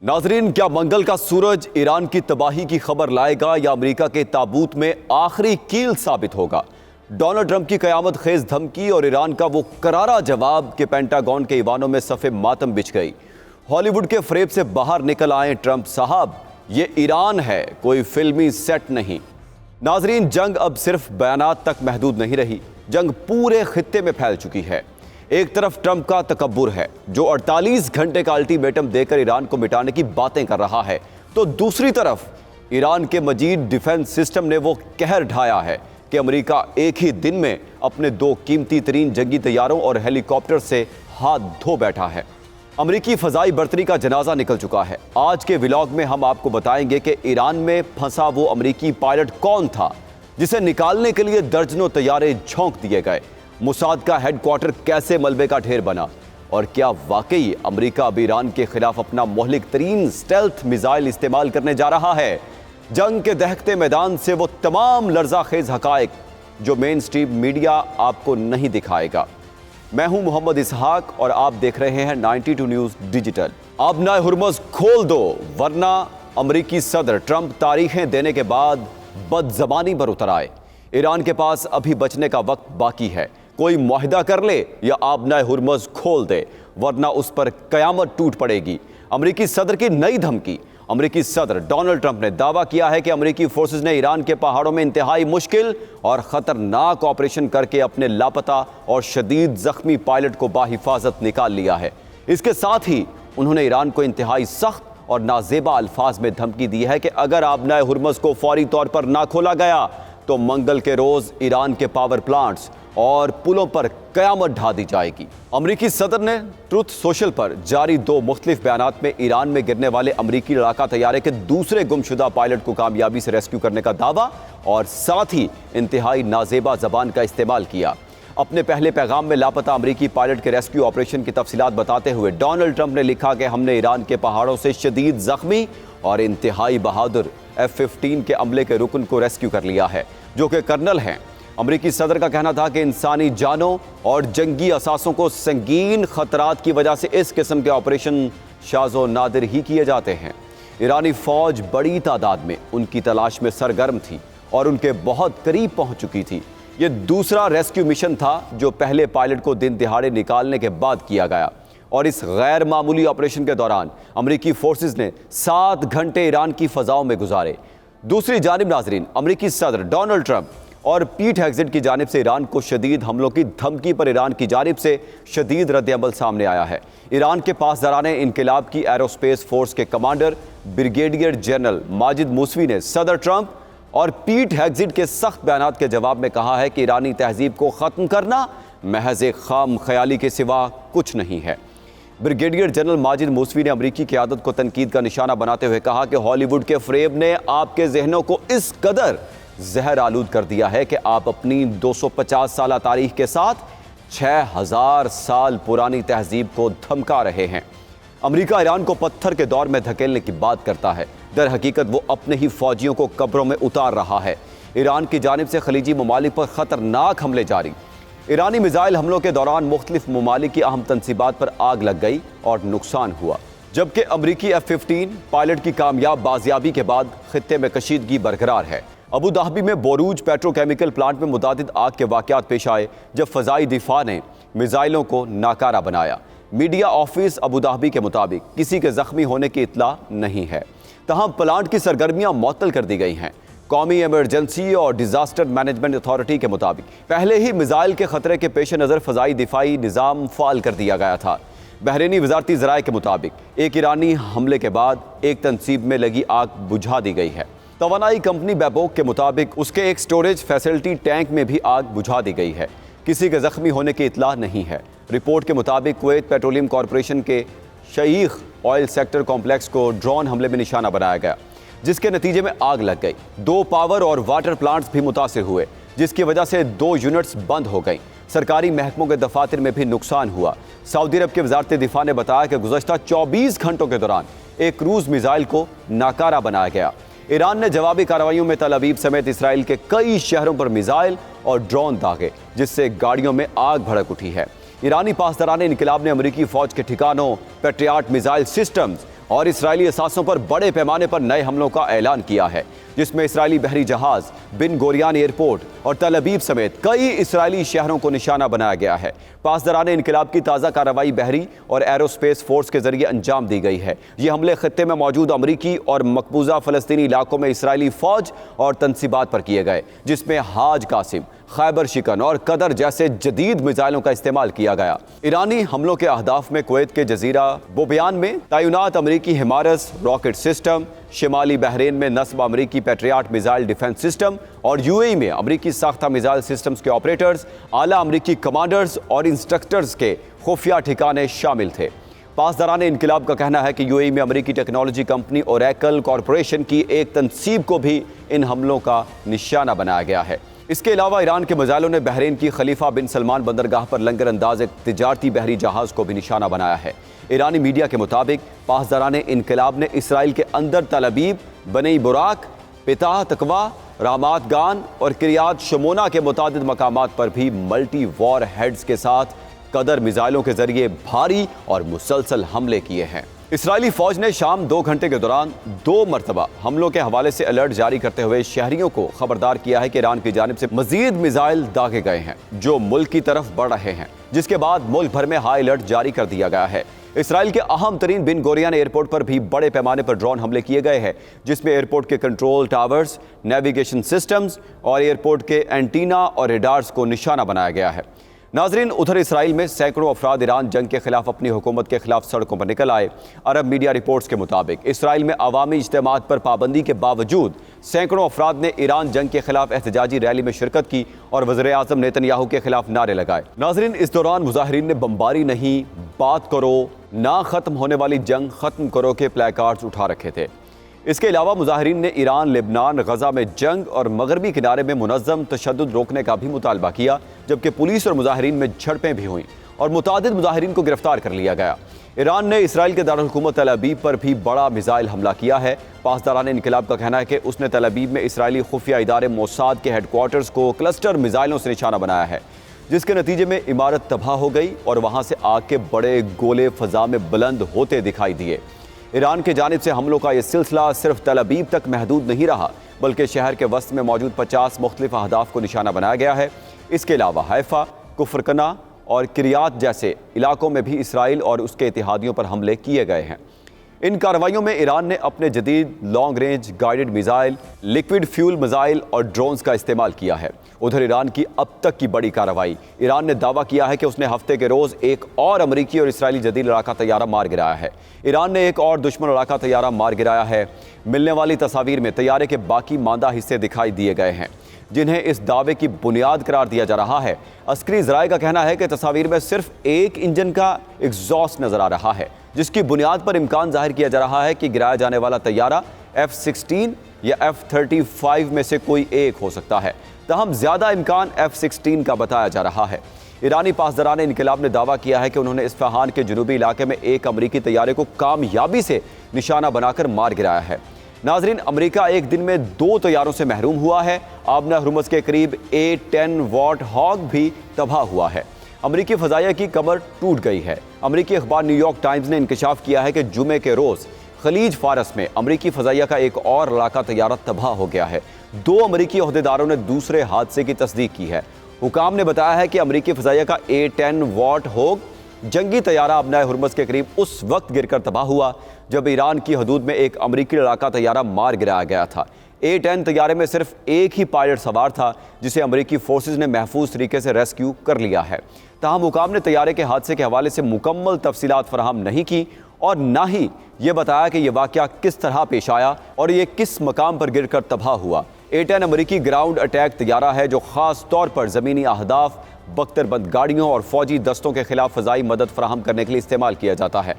नाजरीन, क्या मंगल का सूरज ईरान की तबाही की खबर लाएगा या अमेरिका के ताबूत में आखिरी कील साबित होगा? डोनाल्ड ट्रंप की कयामत खेज धमकी और ईरान का वो करारा जवाब के पेंटागन के ईवानों में सफ़े मातम बिछ गई। हॉलीवुड के फ्रेब से बाहर निकल आए ट्रंप साहब, ये ईरान है, कोई फिल्मी सेट नहीं। नाजरीन, जंग अब सिर्फ बयानात तक महदूद नहीं रही, जंग पूरे खित्ते में फैल चुकी है। एक तरफ ट्रंप का तकब्बुर है जो 48 घंटे का अल्टीमेटम देकर ईरान को मिटाने की बातें कर रहा है, तो दूसरी तरफ ईरान के मजीद डिफेंस सिस्टम ने वो कहर ढाया है कि अमेरिका एक ही दिन में अपने दो कीमती तरीन जंगी तैयारों और हेलीकॉप्टर से हाथ धो बैठा है। अमेरिकी फजाई बर्तरी का जनाजा निकल चुका है। आज के व्लॉग में हम आपको बताएंगे कि ईरान में फंसा वो अमेरिकी पायलट कौन था जिसे निकालने के लिए दर्जनों तैयारे झोंक दिए गए, मुसाद का हेडक्वार्टर कैसे मलबे का ढेर बना, और क्या वाकई अमेरिका अब ईरान के खिलाफ अपना मोहलिक तरीन स्टेल्थ मिसाइल इस्तेमाल करने जा रहा है। जंग के दहकते मैदान से वो तमाम लर्जाखेज हकायक जो मेन स्ट्रीम मीडिया आपको नहीं दिखाएगा। मैं हूं मोहम्मद इसहाक और आप देख रहे हैं 92 न्यूज़ डिजिटल। आबनाए हुर्मुज़ खोल दो, वरना अमेरिकी सदर ट्रंप तारीखें देने के बाद बदजबानी पर उतर आए। ईरान के पास अभी बचने का वक्त बाकी है, कोई मुआहिदा कर ले या आबनाए हुर्मुज़ खोल दे, वरना उस पर कयामत टूट पड़ेगी। अमेरिकी सदर की नई धमकी। अमेरिकी सदर डोनाल्ड ट्रंप ने दावा किया है कि अमेरिकी फोर्सेस ने ईरान के पहाड़ों में इंतहाई मुश्किल और ख़तरनाक ऑपरेशन करके अपने लापता और शदीद ज़ख्मी पायलट को बाहिफाजत निकाल लिया है। इसके साथ ही उन्होंने ईरान को इंतहाई सख्त और नाजेबा अल्फाज में धमकी दी है कि अगर आबनाए हुर्मुज़ को फौरी तौर पर ना खोला गया तो मंगल के रोज़ ईरान के पावर प्लांट्स और पुलों पर कयामत ढा दी जाएगी। अमेरिकी सदर ने ट्रुथ सोशल पर जारी दो मुख्तलिफ बयानात में ईरान में गिरने वाले अमेरिकी लड़ाका तैयारे के दूसरे गुमशुदा पायलट को कामयाबी से रेस्क्यू करने का दावा और साथ ही इंतहाई नाजेबा जबान का इस्तेमाल किया। अपने पहले पैगाम में लापता अमेरिकी पायलट के रेस्क्यू ऑपरेशन की तफसीलात बताते हुए डोनाल्ड ट्रंप ने लिखा कि हमने ईरान के पहाड़ों से शदीद जख्मी और इंतहाई बहादुर F-15 के अमले के रुकन को रेस्क्यू कर लिया है, जो कि कर्नल हैं। अमेरिकी सदर का कहना था कि इंसानी जानों और जंगी असासों को संगीन खतरात की वजह से इस किस्म के ऑपरेशन शाज़ो नादिर ही किए जाते हैं। ईरानी फौज बड़ी तादाद में उनकी तलाश में सरगर्म थी और उनके बहुत करीब पहुंच चुकी थी। ये दूसरा रेस्क्यू मिशन था जो पहले पायलट को दिन दिहाड़े निकालने के बाद किया गया, और इस गैर मामूली ऑपरेशन के दौरान अमेरिकी फोर्सेस ने 7 घंटे ईरान की फ़ज़ाओं में गुजारे। दूसरी जानिब नाजरीन, अमेरिकी सदर डोनाल्ड ट्रंप और पीट हेग्सेट की जानिब से ईरान को शदीद हमलों की धमकी पर ईरान की जानिब से शदीद रद्द-ए-अमल सामने आया है। ईरान के पासदारान इनकलाब की एरोस्पेस फोर्स के commander brigadier general Majid Moosvi ने सदर ट्रंप और पीट हेग्सेट के सख्त बयानात के जवाब में कहा है कि ईरानी तहजीब को ख़त्म करना महज एक खाम ख्याली के सिवा कुछ नहीं है। ब्रिगेडियर जनरल माजिद मूसवी ने अमेरिकी क़यादत को तनकीद का निशाना बनाते हुए कहा कि हॉलीवुड के फ्रेब ने आपके जहनों को इस कदर जहर आलूद कर दिया है कि आप अपनी 250 साल तारीख के साथ 6000 साल पुरानी तहजीब को धमका रहे हैं। अमेरिका ईरान को पत्थर के दौर में धकेलने की बात करता है, दर हकीकत वो अपने ही फौजियों को कब्रों में उतार रहा है। ईरान की जानिब से खलीजी ममालिक पर ख़तरनाक हमले जारी। ईरानी मिसाइल हमलों के दौरान मुख्तलिफ ममालिक की अहम तनसीबात पर आग लग गई और नुकसान हुआ, जबकि अमरीकी F-15 पायलट की कामयाब बाजियाबी के बाद खित्ते में कशीदगी बरकरार है। अबू धाबी में बोरूज पेट्रोकेमिकल प्लांट में मुतादिद आग के वाक़यात पेश आए जब फ़ज़ाई दिफा ने मिसाइलों को नाकारा बनाया। मीडिया ऑफिस अबू धाबी के मुताबिक किसी के ज़ख्मी होने की इत्तला नहीं है, तहम प्लांट की सरगर्मियाँ मअतल कर दी गई हैं। कौमी इमरजेंसी और डिज़ास्टर मैनेजमेंट अथॉरिटी के मुताबिक पहले ही मिसाइल के ख़तरे के पेश नज़र फ़ज़ाई दिफाई निज़ाम फ़ाल कर दिया गया था। बहरीनी वजारती ज़राए के मुताबिक एक ईरानी हमले के बाद एक तनसीब में लगी आग बुझा दी गई है। तवानाई कंपनी बैबोक के मुताबिक उसके एक स्टोरेज फैसिलिटी टैंक में भी आग बुझा दी गई है। किसी के ज़ख्मी होने की इत्तला नहीं है। रिपोर्ट के मुताबिक कुवैत पेट्रोलियम कॉरपोरेशन के शईख ऑयल सेक्टर कॉम्प्लेक्स को ड्रोन हमले में निशाना बनाया गया, जिसके नतीजे में आग लग गई। 2 पावर और वाटर प्लांट्स भी मुतासिर हुए, जिसकी वजह से 2 यूनिट्स बंद हो गई। सरकारी महकमों के दफातर में भी नुकसान हुआ। सऊदी अरब के वजारत दिफा ने बताया कि गुज़श्ता 24 घंटों के दौरान एक क्रूज़ मिसाइल को नाकारा बनाया गया। ईरान ने जवाबी कार्रवाइयों में तल अवीव समेत इसराइल के कई शहरों पर मिसाइल और ड्रोन दागे, जिससे गाड़ियों में आग भड़क उठी है। ईरानी पासदारान इनकलाब ने अमेरिकी फ़ौज के ठिकानों, पेट्रियाट मिसाइल सिस्टम्स और इसराइली असासों पर बड़े पैमाने पर नए हमलों का ऐलान किया है, जिसमें इसराइली बहरी जहाज, बिन गोरियान एयरपोर्ट और तल अबीब समेत कई इसराइली शहरों को निशाना बनाया गया है। पासदारान इनकलाब की ताज़ा कार्रवाई बहरी और एरोस्पेस फोर्स के जरिए अंजाम दी गई है। ये हमले खत्ते में मौजूद अमरीकी और मकबूजा फ़लस्तीनी इलाकों में इसराइली फ़ौज और तनसीबात पर किए गए, जिसमें हाज कासिम, खैबर शिकन और कदर जैसे जदीद मिसाइलों का इस्तेमाल किया गया। ईरानी हमलों के अहदाफ में कुवैत के जजीरा बोबियान में तैनात अमरीकी हिमारस रॉकेट सिस्टम, शिमाली बहरीन में नस्ब अमरीकी पैट्रियाट मिसाइल डिफेंस सिस्टम और यूएई में अमरीकी साख्ता मिसाइल सिस्टम्स के ऑपरेटर्स, आला अमरीकी कमांडर्स और इंस्ट्रक्टर्स के खुफिया ठिकाने शामिल थे। पासदारान इनकलाब का कहना है कि यूएई में अमरीकी टेक्नोलॉजी कंपनी ओरेकल कॉरपोरेशन की एक तंसीब को भी इन हमलों का निशाना बनाया गया है। इसके अलावा ईरान के मिसाइलों ने बहरीन की खलीफा बिन सलमान बंदरगाह पर लंगर अंदाज एक तिजारती बहरी जहाज को भी निशाना बनाया है। ईरानी मीडिया के मुताबिक पासदारान इनकलाब ने इसराइल के अंदर तल अबीब, बनी बुराक, पिताह तकवा, रामात गान और किरियात शमोना के मुतादिद मकामात पर भी मल्टी वॉर हेड्स के साथ कदर मिसाइलों के जरिए भारी और मुसलसल हमले किए हैं। इसराइली फौज ने शाम 2 घंटे के दौरान 2 मरतबा हमलों के हवाले से अलर्ट जारी करते हुए शहरियों को खबरदार किया है कि ईरान की जानिब से मजीद मिसाइल दागे गए हैं जो मुल्क की तरफ बढ़ रहे हैं, जिसके बाद मुल्क भर में हाई अलर्ट जारी कर दिया गया है। इसराइल के अहम तरीन बिन गोरियान एयरपोर्ट पर भी बड़े पैमाने पर ड्रोन हमले किए गए हैं, जिसमें एयरपोर्ट के कंट्रोल टावर्स, नेविगेशन सिस्टम्स और एयरपोर्ट के एंटीना और रेडार्स को निशाना बनाया गया है। नाजरीन, उधर इसराइल में सैकड़ों अफराद ईरान जंग के खिलाफ अपनी हुकूमत के खिलाफ सड़कों पर निकल आए। अरब मीडिया रिपोर्ट्स के मुताबिक इसराइल में अवामी इज्तिमात पर पाबंदी के बावजूद सैकड़ों अफराद ने ईरान जंग के खिलाफ एहतजाजी रैली में शिरकत की और वज़ीर आज़म नेतन्याहू के खिलाफ नारे लगाए। नाजरीन, इस दौरान मुजाहिरीन ने बमबारी नहीं, बात करो, ना खत्म होने वाली जंग खत्म करो के प्लेकार्ड्स उठा रखे थे। इसके अलावा मुजाहिरीन ने ईरान, लेबनान, गजा में जंग और मगरबी किनारे में मुनज़्ज़म तशद्दुद रोकने का भी मुतालबा किया, जबकि पुलिस और मुजाहिरीन में झड़पें भी हुईं और मुतादिद मुजाहिरीन को गिरफ्तार कर लिया गया। ईरान ने इसराइल के दारुल हुकूमत तल अबीब पर भी बड़ा मिसाइल हमला किया है। पासदारान इनकलाब का कहना है कि उसने तल अबीब में इसराइली खुफिया इदारे मोसाद के हेडक्वार्टर्स को क्लस्टर मिसाइलों से निशाना बनाया है, जिसके नतीजे में इमारत तबाह हो गई और वहाँ से आग के बड़े गोले फ़ज़ा में बुलंद होते दिखाई दिए। ईरान की जानिब से हमलों का यह सिलसिला सिर्फ तल अबीब तक महदूद नहीं रहा, बल्कि शहर के वस्त में मौजूद 50 मुख्तलिफ अहदाफ को निशाना बनाया गया है। इसके अलावा हैफा, कुफरकना और किरियात जैसे इलाकों में भी इसराइल और उसके इत्तेहादियों पर हमले किए गए हैं। इन कार्रवाइयों में ईरान ने अपने जदीद long range guided missile, liquid fuel missile और ड्रोन्स का इस्तेमाल किया है। उधर ईरान की अब तक की बड़ी कार्रवाई, ईरान ने दावा किया है कि उसने हफ्ते के रोज़ एक और अमरीकी और इसराइली जदीद लड़ाका तैयारा मार गिराया है। ईरान ने एक और दुश्मन लड़ाका तैयारा मार गिराया है। मिलने वाली तस्वीर में तैयारे के बाकी मांदा हिस्से दिखाई दिए गए हैं, जिन्हें इस दावे की बुनियाद करार दिया जा रहा है। अस्करी ज़राए का कहना है कि तस्वीर में सिर्फ एक इंजन का एग्जॉस्ट नजर आ रहा है, जिसकी बुनियाद पर इम्कान जाहिर किया जा रहा है कि गिराया जाने वाला तैयारा F-16 या F-35 में से कोई एक हो सकता है। तहम ज़्यादा इम्कान F-16 का बताया जा रहा है। ईरानी पासदारान इनकलाब ने दावा किया है कि उन्होंने इस्फहान के जनूबी इलाके में एक अमरीकी तैयारे को कामयाबी से निशाना बनाकर मार गिराया है। नाजरीन, अमरीका एक दिन में 2 तैयारों से महरूम हुआ है। आबना हुर्मुज़ के करीब A-10 वॉट हॉक भी तबाह हुआ है। अमरीकी फ़ज़ाइया की कमर टूट गई है। अमरीकी अखबार न्यूयॉर्क टाइम्स ने इंकशाफ किया है कि जुमे के रोज़ खलीज फारस में अमरीकी फ़ज़ाइया का एक और लड़ाका तैयारा तबाह हो गया है। 2 अमरीकी ओहदेदारों ने दूसरे हादसे की तस्दीक की है। हुकाम ने बताया है कि अमरीकी फ़ज़ाइया का A-10 what hoc Jangi तैयारा आबना Hormuz के करीब उस वक्त गिरकर तबाह हुआ जब ईरान की हदूद में एक अमरीकी लड़ाका तैयारा मार गिराया गया था। A-10 तैयारे में सिर्फ एक ही पायलट सवार था, जिसे अमरीकी फोर्सेज ने महफूज तरीके से रेस्क्यू कर लिया है। ताहम हुकाम ने तैयारे के हादसे के हवाले से मुकम्मल तफसीलात फराहम नहीं की और ना ही ये बताया कि यह वाक़या किस तरह पेश आया और ये किस मकाम पर गिरकर तबाह हुआ। A-10 अमरीकी ग्राउंड अटैक तैयारा है जो ख़ास तौर पर ज़मीनी अहदाफ, बख्तरबंद गाड़ियों और फौजी दस्तों के खिलाफ फ़ज़ाई मदद फराहम करने के लिए इस्तेमाल किया जाता है।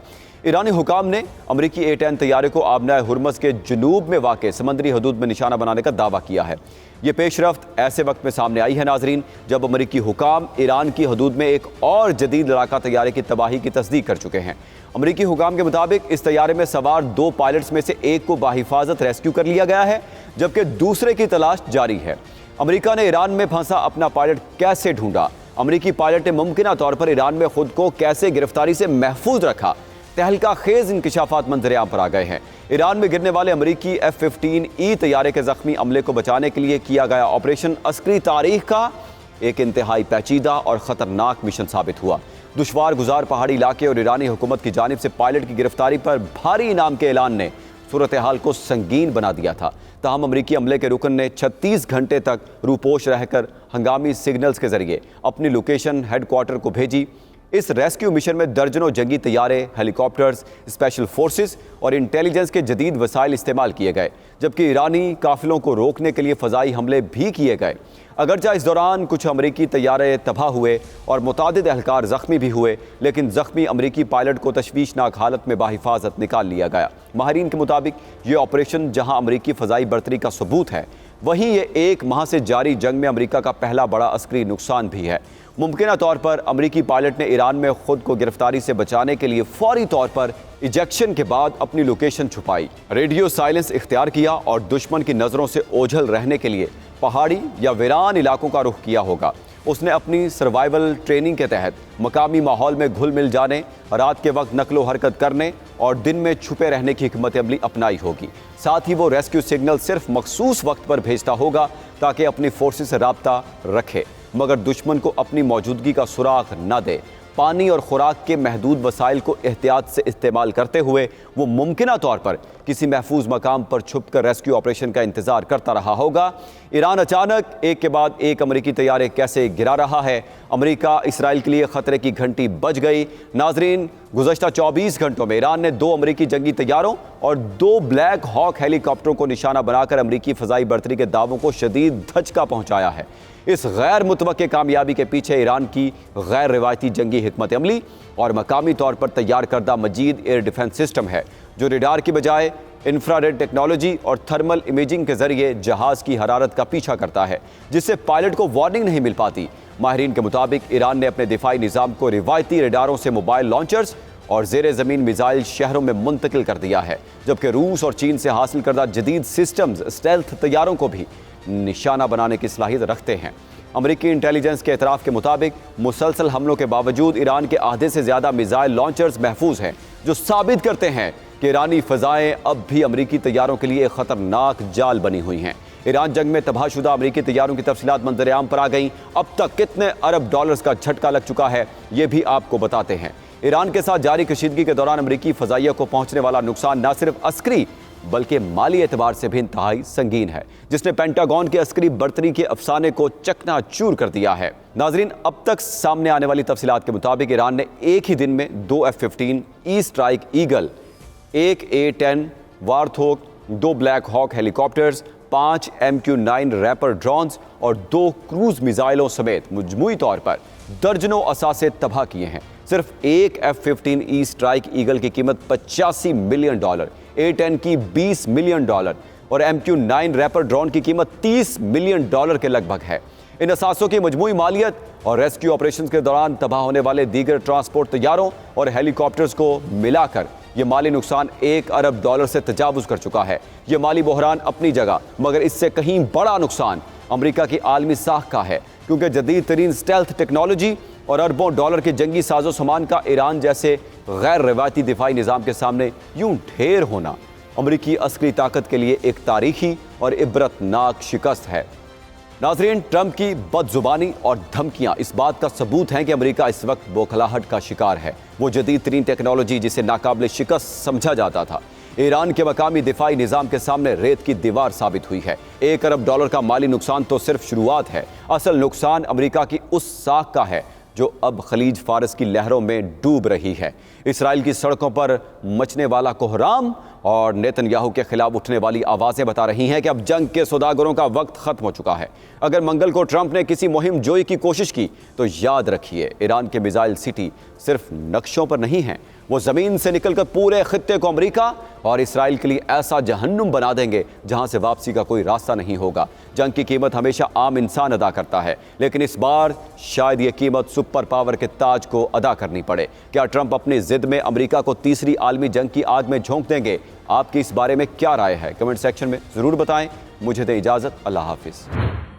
ईरानी हुकाम ने अमरीकी A-10 तैयारे को आबना हुर्मुज़ के जनूब में वाक़ समंदरी हदूद में निशाना बनाने का दावा किया है। ये पेशरफ्त ऐसे वक्त में सामने आई है नाजरीन, जब अमरीकी हुकाम ईरान की हदूद में एक और जदीद लड़ाका तैयारे की तबाही की तस्दीक कर चुके हैं। अमरीकी हुकाम के मुताबिक इस तैयारे में सवार 2 पायलट्स में से एक को बाहिफाजत रेस्क्यू कर लिया गया है, जबकि दूसरे की तलाश जारी है। अमरीका ने ईरान में फंसा अपना पायलट कैसे ढूंढा, अमरीकी पायलट ने मुमकिन तौर पर ईरान में खुद को कैसे गिरफ्तारी से महफूज रखा, तहलका खेज इंकशाफात मंजर-ए-आम पर आ गए हैं। ईरान में गिरने वाले अमरीकी F-15E तैयारे के जख्मी अमले को बचाने के लिए किया गया ऑपरेशन अस्करी तारीख का एक इंतहाई पेचीदा और ख़तरनाक मिशन साबित हुआ। दुश्वार गुजार पहाड़ी इलाके और ईरानी हुकूमत की जानिब से पायलट की गिरफ्तारी पर भारी इनाम के ऐलान ने सूरत हाल को संगीन बना दिया था। ताहम अमरीकी अमले के रुकन ने 36 घंटे तक रूपोश रहकर हंगामी सिग्नल्स के जरिए अपनी लोकेशन हेडक्वार्टर को भेजी। इस रेस्क्यू मिशन में दर्जनों जंगी तैयारे, हेलीकॉप्टर्स, स्पेशल फोर्सेस और इंटेलिजेंस के जदीद वसाइल इस्तेमाल किए गए, जबकि ईरानी काफिलों को रोकने के लिए फ़ज़ाई हमले भी किए गए। अगरचे इस दौरान कुछ अमरीकी तैयारे तबाह हुए और मुतादिद एहलकार ज़ख्मी भी हुए, लेकिन ज़ख्मी अमरीकी पायलट को तशवीशनाक हालत में बाहिफाजत निकाल लिया गया। माहिरीन के मुताबिक ये ऑपरेशन जहां अमरीकी फ़ज़ाई बर्तरी का सबूत है, वहीं ये एक माह से जारी जंग में अमरीका का पहला बड़ा अस्करी नुकसान भी है। मुमकिन तौर पर अमरीकी पायलट ने ईरान में खुद को गिरफ्तारी से बचाने के लिए फौरी तौर पर इजेक्शन के बाद अपनी लोकेशन छुपाई, रेडियो साइलेंस इख्तियार किया और दुश्मन की नज़रों से ओझल रहने के लिए पहाड़ी या वीरान इलाकों का रुख किया होगा। उसने अपनी सर्वाइवल ट्रेनिंग के तहत मकामी माहौल में घुल मिल जाने, रात के वक्त नकलो हरकत करने और दिन में छुपे रहने की हिकमत अमली अपनाई होगी। साथ ही वो रेस्क्यू सिग्नल सिर्फ मखसूस वक्त पर भेजता होगा ताकि अपनी फोर्सेस से राब्ता रखे, मगर दुश्मन को अपनी मौजूदगी का सुराग न दे। पानी और खुराक के महदूद वसाइल को एहतियात से इस्तेमाल करते हुए वो मुमकिन तौर पर किसी महफूज मकाम पर छुप कर रेस्क्यू ऑपरेशन का इंतजार करता रहा होगा। ईरान अचानक एक के बाद एक अमरीकी तैयारे कैसे गिरा रहा है, अमरीका इसराइल के लिए खतरे की घंटी बज गई। नाजरीन, गुज़श्ता 24 घंटों में ईरान ने 2 अमरीकी जंगी तैयारों और 2 ब्लैक हॉक हेलीकॉप्टरों को निशाना बनाकर अमरीकी फ़ज़ाई बर्तरी के दावों को शदीद धचका पहुँचाया है। इस गैर मुतवक्के कामयाबी के पीछे ईरान की गैर रिवायती जंगी हिकमत अमली और मकामी तौर पर तैयार करदा मजीद एयर डिफेंस सिस्टम है, जो रेडार की बजाय इंफ्रारेड टेक्नोलॉजी और थर्मल इमेजिंग के जरिए जहाज़ की हरारत का पीछा करता है, जिससे पायलट को वार्निंग नहीं मिल पाती। माहिरीन के मुताबिक ईरान ने अपने दिफाई निज़ाम को रिवायती रेडारों से मोबाइल लॉन्चर्स और ज़ेरे ज़मीन मिसाइल शहरों में मुंतकिल कर दिया है, जबकि रूस और चीन से हासिल करदा जदीद सिस्टम्स स्टेल्थ तैयारों को भी निशाना बनाने की सलाहियत रखते हैं। अमरीकी इंटेलिजेंस के एतराफ़ के मुताबिक मुसलसल हमलों के बावजूद ईरान के आधे से ज़्यादा मिसाइल लॉन्चर्स महफूज हैं, जो साबित करते हैं कि ईरानी फ़ज़ाएँ अब भी अमरीकी तैयारों के लिए ख़तरनाक जाल बनी हुई हैं। ईरान जंग में तबाहशुदा अमरीकी तैयारों की तफसीलात मंजर-ए-आम पर आ गई। अब तक कितने अरब डॉलर्स का झटका लग चुका है, ये भी आपको बताते हैं। ईरान के साथ जारी कशीदगी के दौरान अमरीकी फ़ज़ाइया को पहुँचने वाला नुकसान न सिर्फ अस्करी बल्कि माली एतबार से भी इंतहाई संगीन है, जिसने पेंटागन के अस्करी बर्तरी के अफसाने को चकनाचूर कर दिया है। नाजरीन, अब तक सामने आने वाली तफसीलात के मुताबिक ईरान ने एक ही दिन में 2 F-15E strike eagle, 1 A-10 warthog, 2 black hawk helicopters, 5 MQ-9 reaper drones और 2 क्रूज मिसाइलों समेत मजमूई तौर पर दर्जनों असासे तबाह किए हैं। सिर्फ एक F-15E स्ट्राइक ईगल की कीमत $85 मिलियन, A-10 की $20 मिलियन और MQ-9 रैपर ड्रोन की कीमत $30 मिलियन के लगभग है। इन असासों की मजमूई मालियत और रेस्क्यू ऑपरेशन के दौरान तबाह होने वाले दीगर ट्रांसपोर्ट तैयारों और हेलीकॉप्टर्स को मिलाकर ये माली नुकसान $1 अरब से तजावुज कर चुका है। ये माली बहरान अपनी जगह, मगर इससे कहीं बड़ा नुकसान अमरीका की आलमी साख का है, क्योंकि जदीद तरीन स्टेल्थ टेक्नोलॉजी और अरबों डॉलर के जंगी साजो सामान का ईरान जैसे गैर रिवायती दिफाई निज़ाम के सामने यूं ढेर होना अमरीकी अस्करी ताकत के लिए एक तारीखी और इबरतनाक शिकस्त है। नाजरीन, ट्रंप की बदजुबानी और धमकियां इस बात का सबूत हैं कि अमरीका इस वक्त बौखलाहट का शिकार है। वो जदीद तरीन टेक्नोलॉजी जिसे नाकाबिल शिकस्त समझा जाता था, ईरान के मकामी दिफाई निज़ाम के सामने रेत की दीवार साबित हुई है। $1 अरब का माली नुकसान तो सिर्फ शुरुआत है। असल नुकसान अमरीका की उस साख का है जो अब खलीज फारस की लहरों में डूब रही है। इसराइल की सड़कों पर मचने वाला कोहराम और नेतन्याहू के खिलाफ उठने वाली आवाज़ें बता रही हैं कि अब जंग के सौदागरों का वक्त ख़त्म हो चुका है। अगर मंगल को ट्रंप ने किसी मुहिम जोई की कोशिश की तो याद रखिए, ईरान के मिसाइल सिटी सिर्फ नक्शों पर नहीं हैं, वो ज़मीन से निकलकर पूरे खित्ते को अमरीका और इसराइल के लिए ऐसा जहन्नुम बना देंगे जहां से वापसी का कोई रास्ता नहीं होगा। जंग की कीमत हमेशा आम इंसान अदा करता है, लेकिन इस बार शायद ये कीमत सुपर पावर के ताज को अदा करनी पड़े। क्या ट्रंप अपनी जिद में अमरीका को तीसरी आलमी जंग की आग में झोंक देंगे? आपकी इस बारे में क्या राय है? कमेंट सेक्शन में ज़रूर बताएं। मुझे दे इजाज़त। अल्लाह हाफिज़।